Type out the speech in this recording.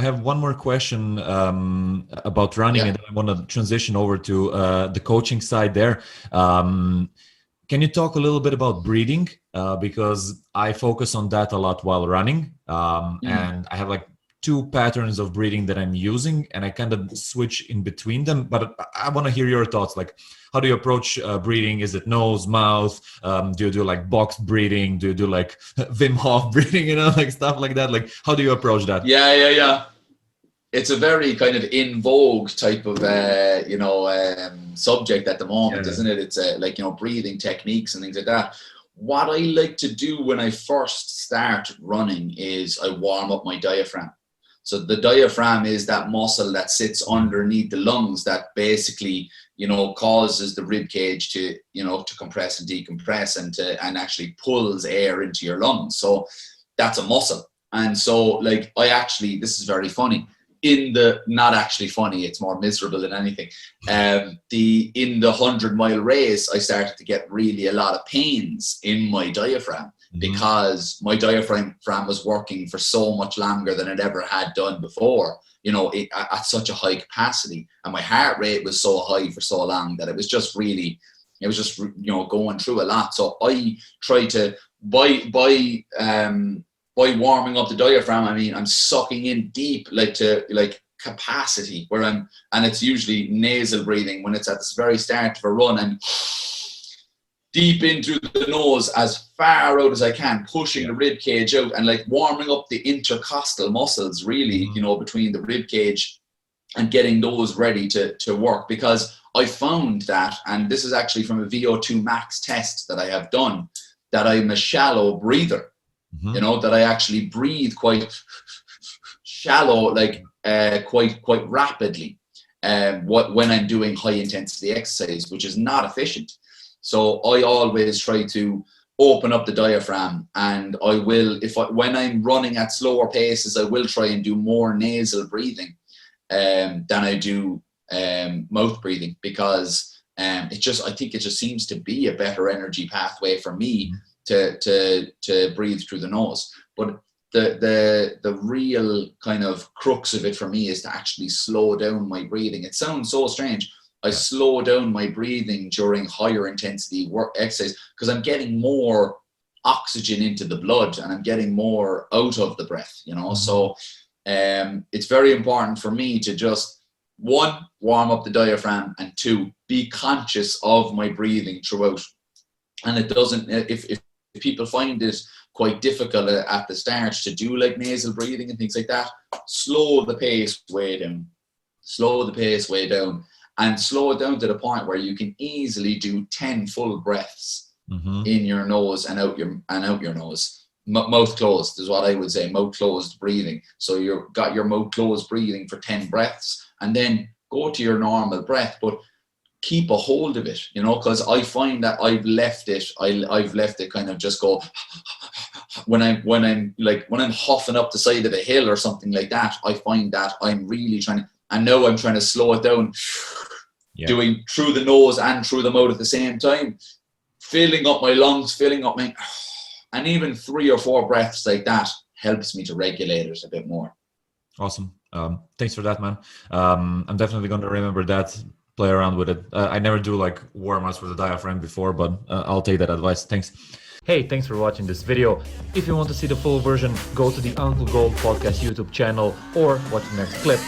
have one more question about running, and then I want to transition over to the coaching side there. Can you talk a little bit about breathing? Because I focus on that a lot while running, and I have like 2 patterns of breathing that I'm using, and I kind of switch in between them. But I want to hear your thoughts. Like, how do you approach breathing? Is it nose, mouth? Do you do like box breathing? Do you do like Wim Hof breathing? You know, like stuff like that. Like, how do you approach that? Yeah. It's a very kind of in vogue type of subject at the moment, isn't it? It's like, breathing techniques and things like that. What I like to do when I first start running is I warm up my diaphragm. So the diaphragm is that muscle that sits underneath the lungs that basically, causes the rib cage to, to compress and decompress and actually pulls air into your lungs. So that's a muscle. And so like this is very funny. Not actually funny, it's more miserable than anything. In the 100-mile race, I started to get really a lot of pains in my diaphragm because my diaphragm was working for so much longer than it ever had done before, at such a high capacity. And my heart rate was so high for so long that it was just going through a lot. So I try to, by warming up the diaphragm, I'm sucking in deep, like capacity, and it's usually nasal breathing when it's at the very start of a run, and deep in through the nose as far out as I can, pushing the rib cage out and like warming up the intercostal muscles really, between the rib cage and getting those ready to work. Because I found that, and this is actually from a VO2 max test that I have done, that I'm a shallow breather. That I actually breathe quite shallow, like quite rapidly when I'm doing high intensity exercise, which is not efficient. So I always try to open up the diaphragm, and I will, when I'm running at slower paces, I will try and do more nasal breathing than I do mouth breathing, because I think it just seems to be a better energy pathway for me to breathe through the nose. But the real kind of crux of it for me is to actually slow down my breathing. It sounds so strange. I slow down my breathing during higher intensity work exercise because I'm getting more oxygen into the blood and I'm getting more out of the breath, So it's very important for me to just, 1, warm up the diaphragm, and 2, be conscious of my breathing throughout. And it doesn't, if people find it quite difficult at the start to do like nasal breathing and things like that, slow the pace way down, and slow it down to the point where you can easily do 10 full breaths in your nose and out your nose. Mouth closed is what I would say, mouth closed breathing. So you've got your mouth closed breathing for 10 breaths, and then go to your normal breath, but keep a hold of it, because I find that I've left it kind of just go when I'm huffing up the side of a hill or something like that. I find that I'm really trying to slow it down, doing through the nose and through the mouth at the same time, filling up my lungs, and even 3 or 4 breaths like that helps me to regulate it a bit more. Awesome. Thanks for that, man. I'm definitely going to remember that. Play around with it. I never do like warm-ups for the diaphragm before, but I'll take that advice. Thanks. Hey, thanks for watching this video. If you want to see the full version, go to the Uncle Gold Podcast YouTube channel or watch the next clip.